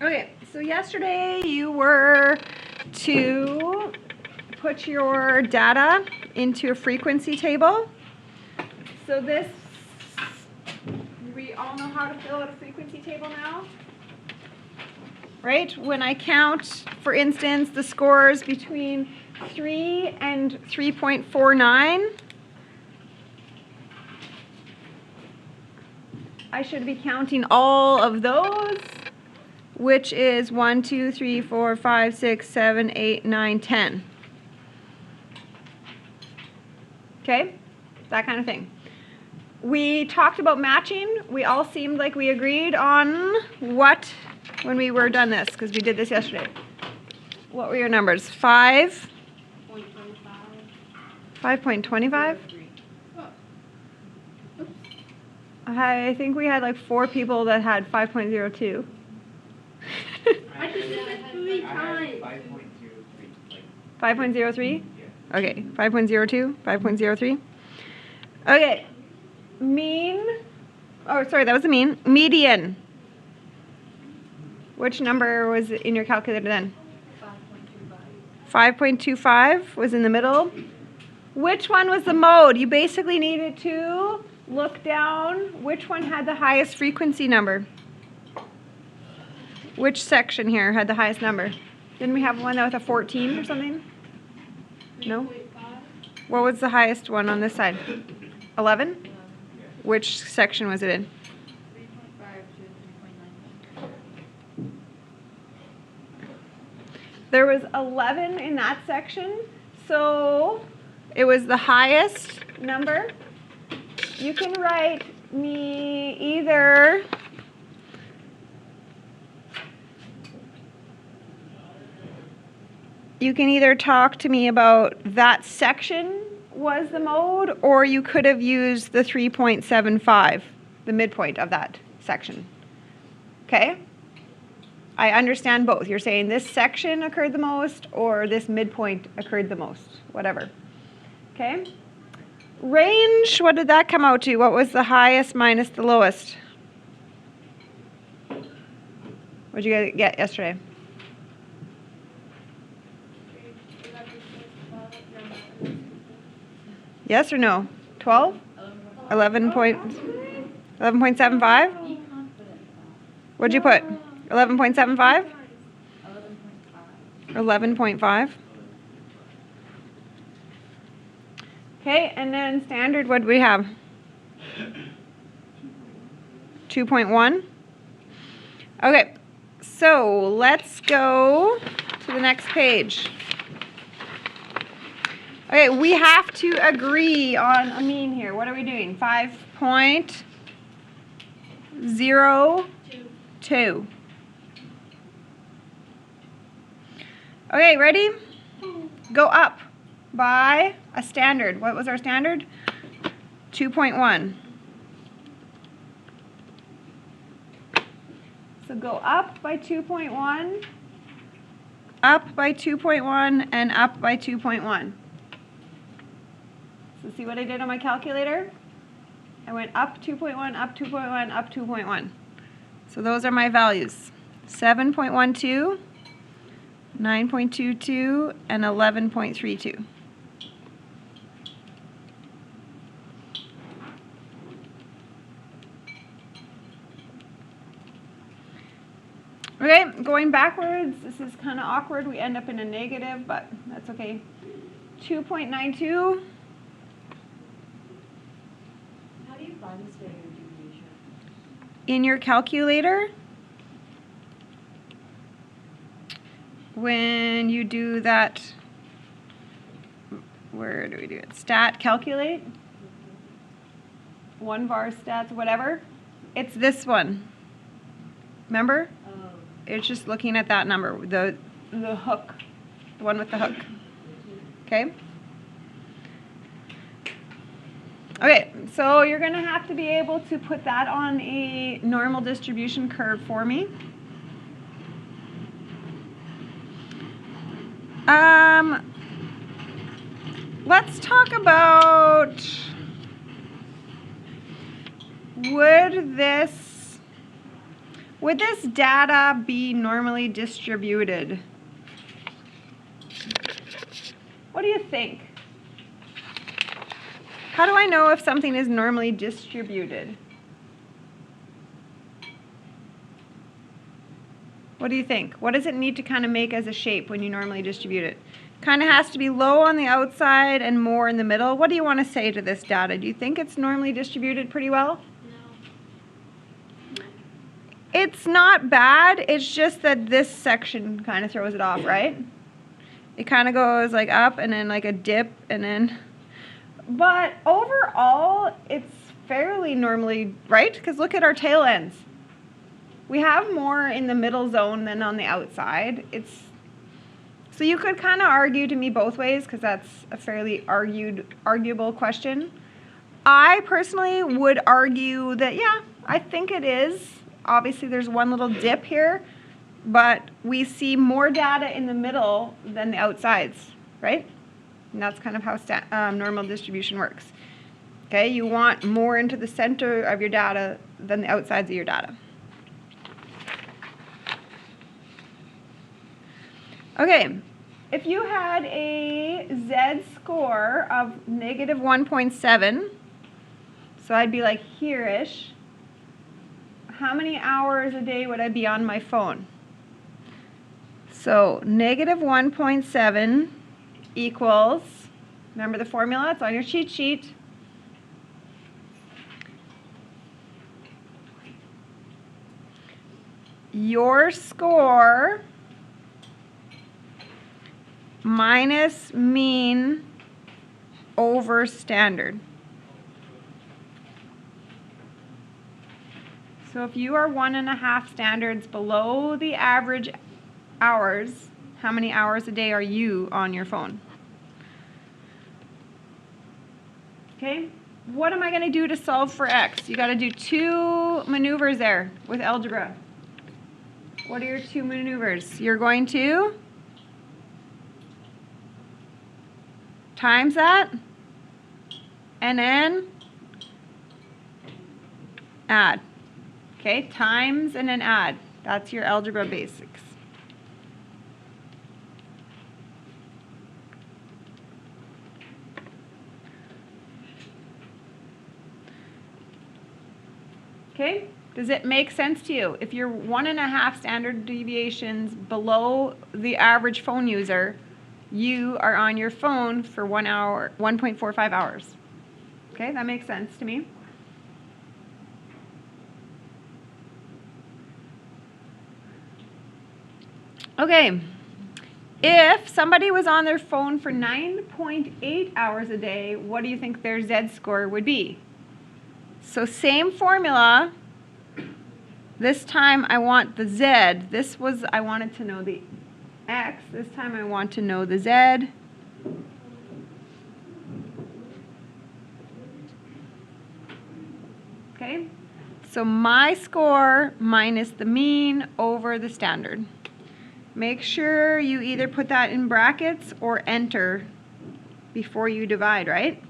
Okay, so yesterday you were to put your data into a frequency table. So this, we all know how to fill out a frequency table now, right? When I count, for instance, the scores between 3 and 3.49, I should be counting all of those, which is 1, 2, 3, 4, 5, 6, 7, 8, 9, 10. Okay? That kind of thing. We talked about matching. We all seemed like we agreed on what when we were done this, because we did this yesterday. What were your numbers? 5? 5.25? I think we had like 4 people that had 5.02. I just did it 3 times. 5.03? Okay, 5.02, 5.03. Okay, mean, oh sorry, that was the mean. Median. Which number was in your calculator then? 5.25 was in the middle. Which one was the mode? You basically needed to look down. Which one had the highest frequency number? Which section here had the highest number? Didn't we have one that was a 14 or something? No? What was the highest one on this side? 11? Which section was it in? 3.5 to 3.9. There was 11 in that section, so it was the highest number. You can write me either talk to me about that section was the mode, or you could have used the 3.75, the midpoint of that section. Okay? I understand both. You're saying this section occurred the most or this midpoint occurred the most, whatever. Okay? Range, what did that come out to? What was the highest minus the lowest? What did you guys get yesterday? Yes or no? 12? 11.75? What'd you put? 11.75? 11.5. Okay, and then standard, what do we have? 2.1. Okay, so let's go to the next page. Okay, we have to agree on a mean here. What are we doing? 5.02. Okay, ready? Go up by a standard. What was our standard? 2.1. So go up by 2.1, up by 2.1, and up by 2.1. So see what I did on my calculator? I went up 2.1, up 2.1, up 2.1. So those are my values. 7.12, 9.22, and 11.32. Okay, going backwards, this is kind of awkward. We end up in a negative, but that's okay. 2.92. How do you find the standard deviation? In your calculator, when you do that, where do we do it? Stat calculate, 1 var stats, whatever. It's this one. Remember? Oh. It's just looking at that number, the hook, the one with the hook. Okay? Okay, so you're going to have to be able to put that on a normal distribution curve for me. Let's talk about, Would this data be normally distributed? What do you think? How do I know if something is normally distributed? What do you think? What does it need to kind of make as a shape when you normally distribute it? Kind of has to be low on the outside and more in the middle. What do you want to say to this data? Do you think it's normally distributed pretty well? No. It's not bad. It's just that this section kind of throws it off, right? It kind of goes like up and then like a dip and then... But overall, it's fairly normally, right? Because look at our tail ends. We have more in the middle zone than on the outside. So you could kind of argue to me both ways because that's a fairly arguable question. I personally would argue that, yeah, I think it is. Obviously, there's one little dip here, but we see more data in the middle than the outsides, right? And that's kind of how normal distribution works. Okay, you want more into the center of your data than the outsides of your data. Okay, if you had a z-score of -1.7, so I'd be like here-ish, how many hours a day would I be on my phone? So -1.7 equals, remember the formula, it's on your cheat sheet. Your score minus mean over standard. So if you are 1.5 standards below the average hours, how many hours a day are you on your phone? Okay, what am I going to do to solve for x? You got to do 2 maneuvers there with algebra. What are your 2 maneuvers? You're going to times that, and then add. Okay, times and then add. That's your algebra basics. Okay, does it make sense to you? If you're 1.5 standard deviations below the average phone user, you are on your phone for 1 hour, 1.45 hours. Okay, that makes sense to me. Okay, if somebody was on their phone for 9.8 hours a day, what do you think their z-score would be? So same formula. This time I want the z. This was, I wanted to know the x. This time I want to know the z. Okay, so my score minus the mean over the standard. Make sure you either put that in brackets or enter before you divide, right?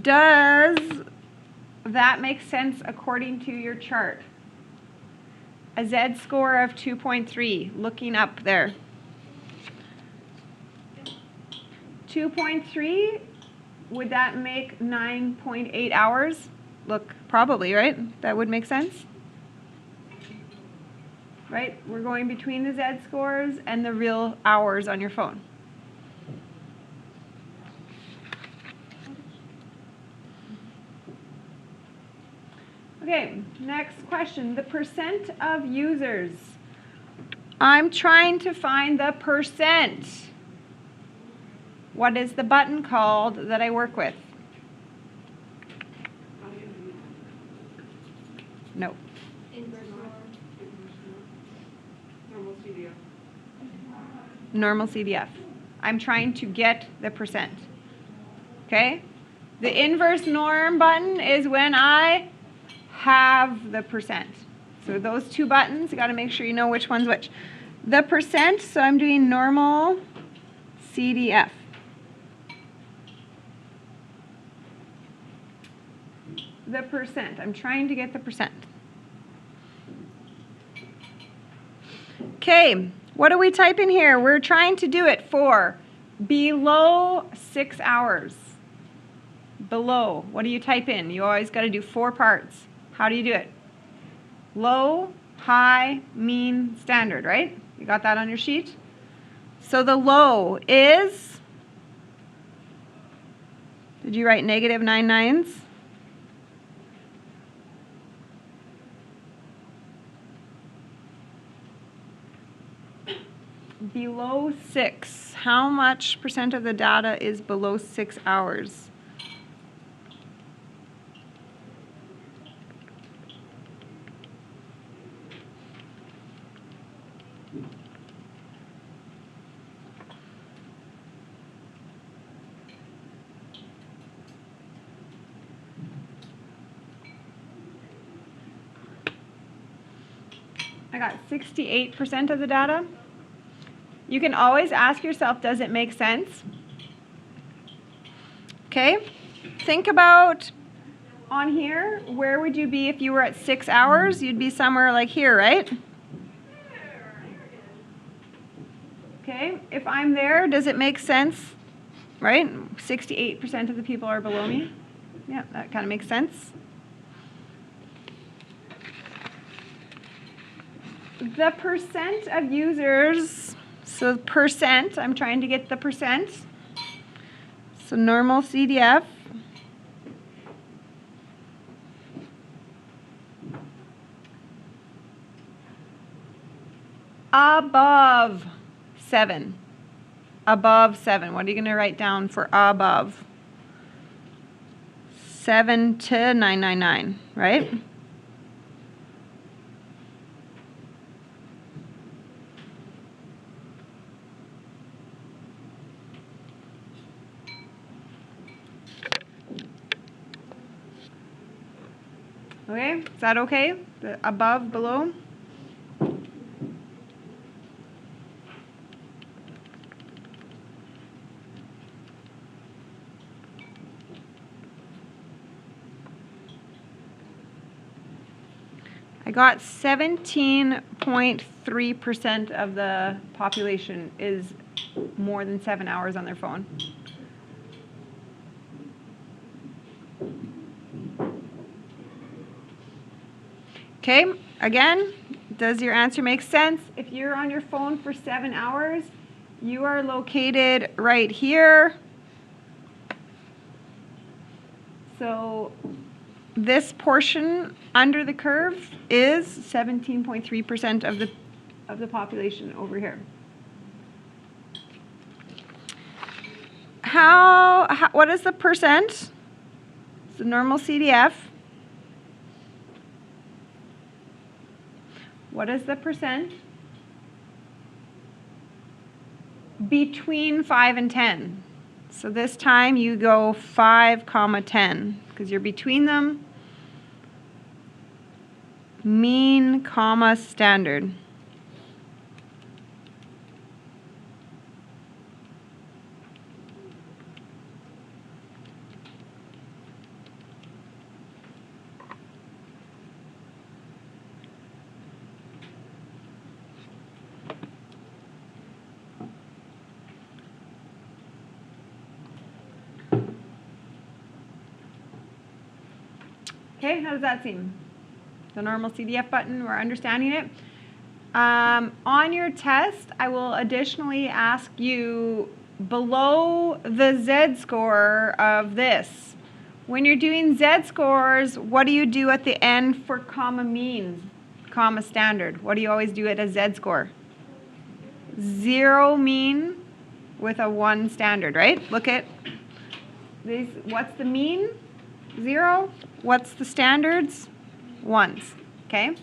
Does that make sense according to your chart? A z-score of 2.3, looking up there. 2.3, would that make 9.8 hours? Look, probably, right? That would make sense? Right? We're going between the z-scores and the real hours on your phone. Okay, next question. The percent of users. I'm trying to find the percent. What is the button called that I work with? No. Normal CDF. I'm trying to get the percent. Okay? The inverse norm button is when I have the percent. So those 2 buttons, you got to make sure you know which one's which. The percent, so I'm doing normal CDF. the percent. I'm trying to get the percent. Okay, what do we type in here? We're trying to do it for below 6 hours. Below, what do you type in? You always got to do 4 parts. How do you do it? Low, high, mean, standard, right? You got that on your sheet? So the low is, did you write -99s? Below 6. How much percent of the data is below 6 hours? I got 68% of the data. You can always ask yourself, does it make sense? Okay, think about on here, where would you be if you were at 6 hours? You'd be somewhere like here, right? Okay, if I'm there, does it make sense? Right? 68% of the people are below me. Yeah, that kind of makes sense. The percent of users, so percent, I'm trying to get the percent. So normal CDF. Above 7. Above 7. What are you going to write down for above? 7 to 999, right? Okay, is that okay? The above, below? I got 17.3% of the population is more than 7 hours on their phone. Okay, again, does your answer make sense? If you're on your phone for 7 hours, you are located right here. So this portion under the curve is 17.3% of the population over here. What is the percent? It's the normal CDF. What is the percent? Between 5 and 10. So this time you go 5, 10, because you're between them. Mean, standard. Okay, how does that seem? The normal CDF button, we're understanding it. On your test, I will additionally ask you below the Z-score of this. When you're doing Z-scores, what do you do at the end for comma mean, comma standard? What do you always do at a Z-score? 0 mean with a 1 standard, right? Look at these. What's the mean? 0. What's the standards? 1s. Okay.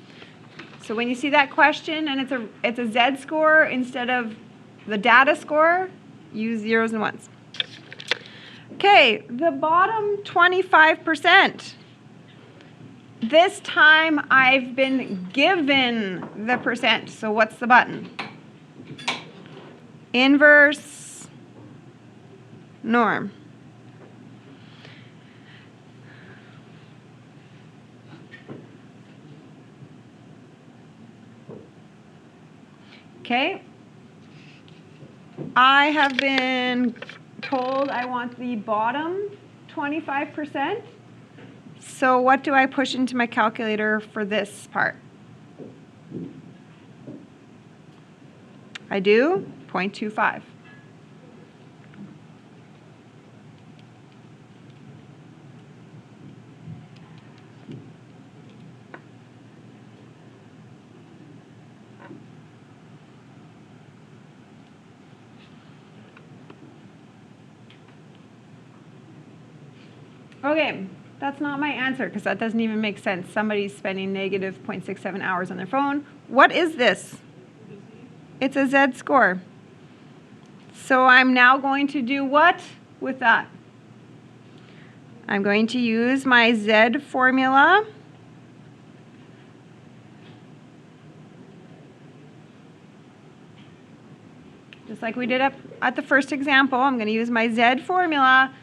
So when you see that question and it's a Z-score instead of the data score, use 0s and 1s. Okay, the bottom 25%. This time I've been given the percent. So what's the button? Inverse norm. Okay. I have been told I want the bottom 25%. So what do I push into my calculator for this part? I do 0.25. Okay, that's not my answer because that doesn't even make sense. Somebody's spending negative 0.67 hours on their phone. What is this? It's a z-score. So I'm now going to do what with that? I'm going to use my Z formula. Just like we did up at the first example, I'm going to use my Z formula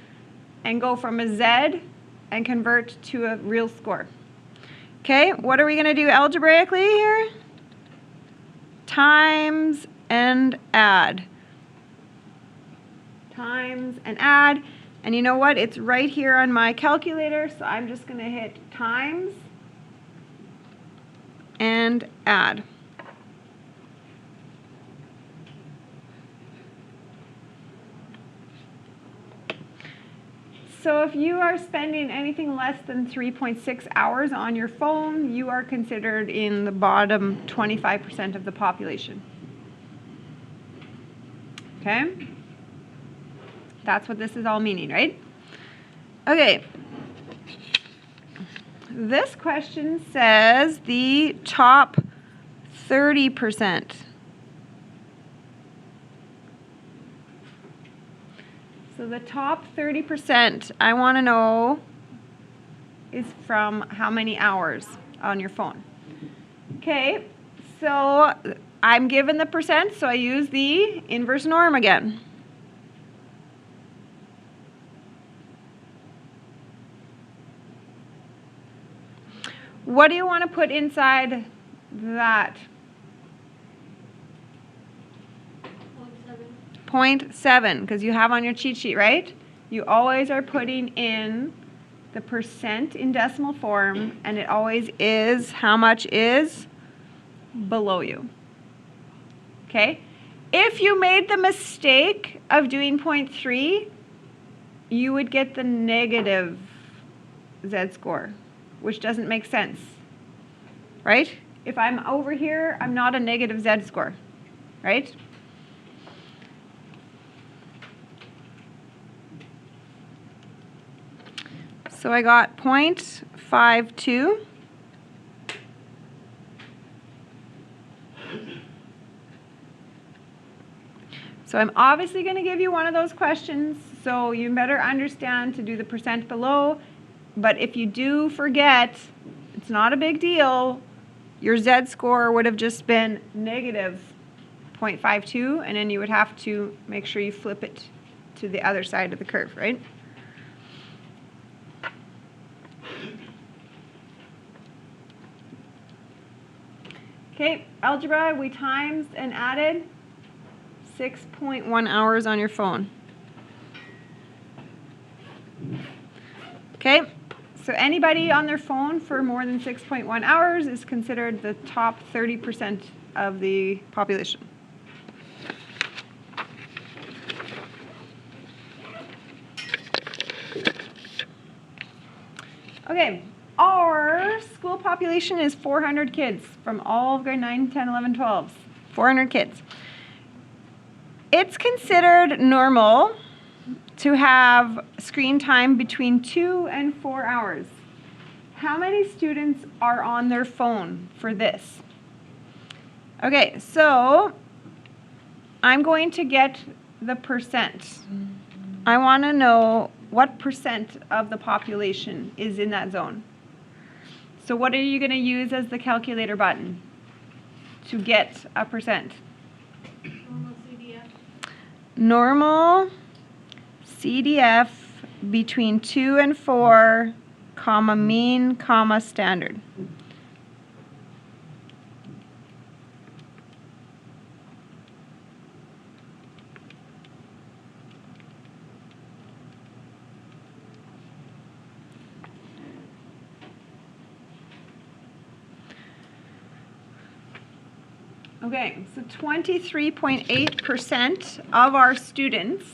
and go from a Z and convert to a real score. Okay, what are we going to do algebraically here? Times and add. Times and add. And you know what? It's right here on my calculator, so I'm just going to hit times and add. So if you are spending anything less than 3.6 hours on your phone, you are considered in the bottom 25% of the population. Okay? That's what this is all meaning, right? Okay. This question says the top 30%. So the top 30%, I want to know, is from how many hours on your phone. Okay, so I'm given the percent, so I use the inverse norm again. What do you want to put inside that? 0.7, because you have on your cheat sheet, right? You always are putting in the percent in decimal form, and it always is how much is below you. Okay? If you made the mistake of doing 0.3, you would get the negative z-score, which doesn't make sense, right? If I'm over here, I'm not a negative z-score, right? So I got 0.52. So I'm obviously going to give you one of those questions, so you better understand to do the percent below. But if you do forget, it's not a big deal. Your z-score would have just been negative 0.52, and then you would have to make sure you flip it to the other side of the curve, right? Okay, algebra, we times and added 6.1 hours on your phone. Okay, so anybody on their phone for more than 6.1 hours is considered the top 30% of the population. Okay, our school population is 400 kids from all of grade 9, 10, 11, 12. 400 kids. It's considered normal to have screen time between 2 and 4 hours. How many students are on their phone for this? Okay, so I'm going to get the percent. I want to know what percent of the population is in that zone. So what are you going to use as the calculator button to get a percent? Normal CDF. Normal CDF between 2 and 4, comma mean, comma standard. Okay, so 23.8% of our students.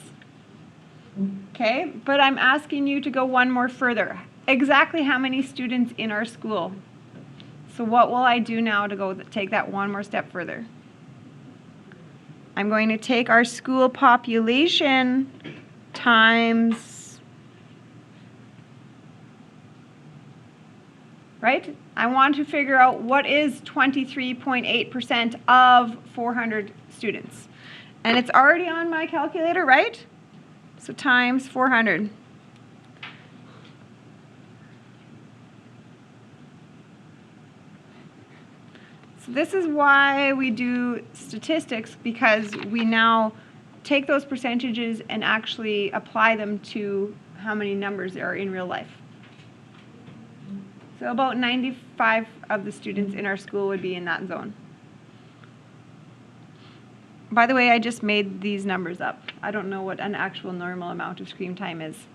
Okay, but I'm asking you to go one more further. Exactly how many students in our school? So what will I do now to go take that one more step further? I'm going to take our school population times, right? I want to figure out what is 23.8% of 400 students. And it's already on my calculator, right? So times 400. So this is why we do statistics, because we now take those percentages and actually apply them to how many numbers there are in real life. So about 95 of the students in our school would be in that zone. By the way, I just made these numbers up. I don't know what an actual normal amount of screen time is.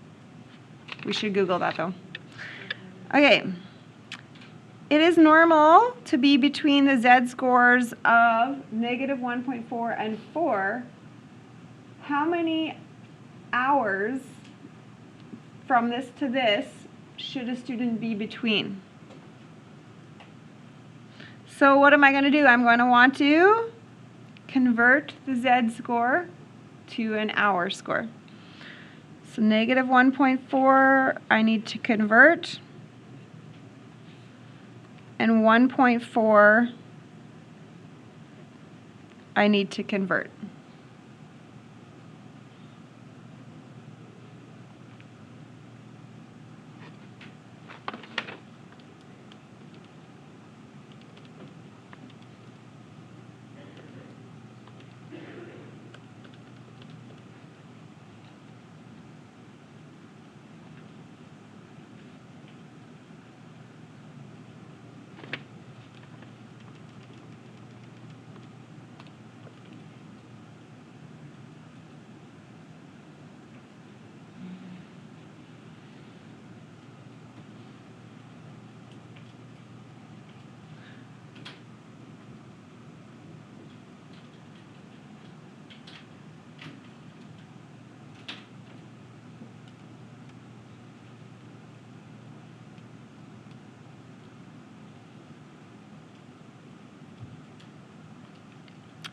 We should Google that though. Okay. It is normal to be between the z-scores of -1.4 and 4. How many hours from this to this should a student be between? So what am I going to do? I'm going to want to convert the z-score to an hour score. So -1.4 I need to convert, and 1.4 I need to convert.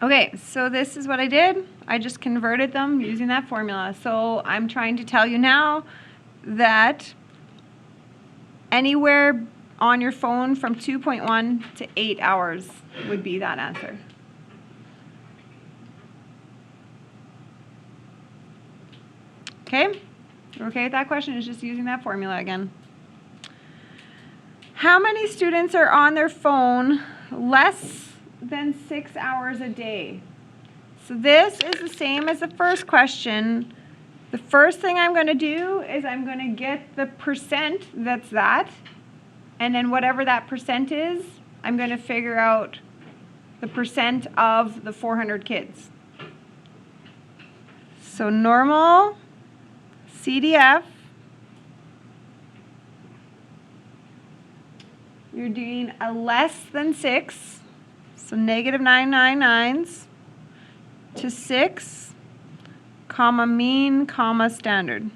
Okay, so this is what I did. I just converted them using that formula. So I'm trying to tell you now that anywhere on your phone from 2.1 to 8 hours would be that answer. Okay? You're okay with that question? It's just using that formula again. How many students are on their phone less than 6 hours a day? So this is the same as the first question. The first thing I'm going to do is I'm going to get the percent that's that, and then whatever that percent is, I'm going to figure out the percent of the 400 kids. So normal CDF, you're doing a less than 6, so -999s to 6, comma mean, comma standard.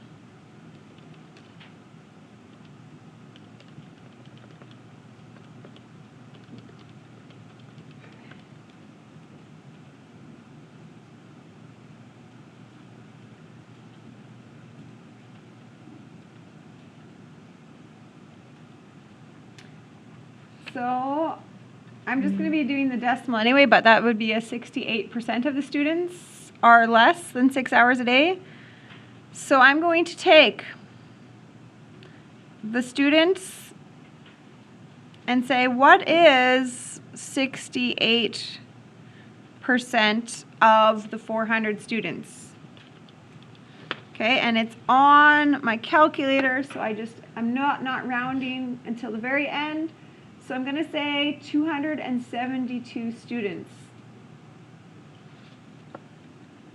So I'm just going to be doing the decimal anyway, but that would be a 68% of the students are less than 6 hours a day. So I'm going to take the students and say, what is 68% of the 400 students? Okay, and it's on my calculator, so I'm not rounding until the very end. So I'm going to say 272 students.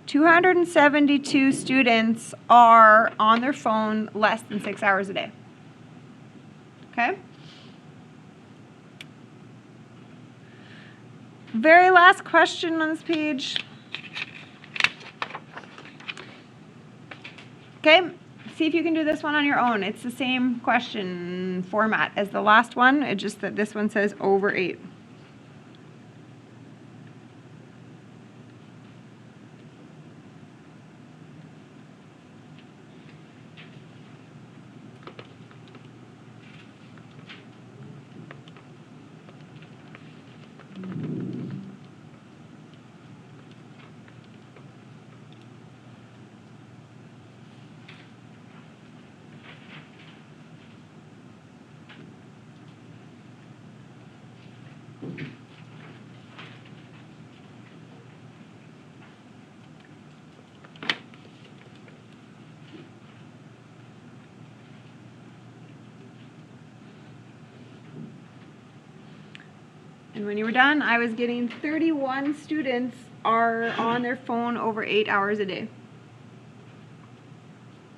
272 students are on their phone less than 6 hours a day. Okay? very last question on this page. Okay, see if you can do this one on your own. It's the same question format as the last one, it's just that this one says over 8. And when you were done, I was getting 31 students are on their phone over 8 hours a day.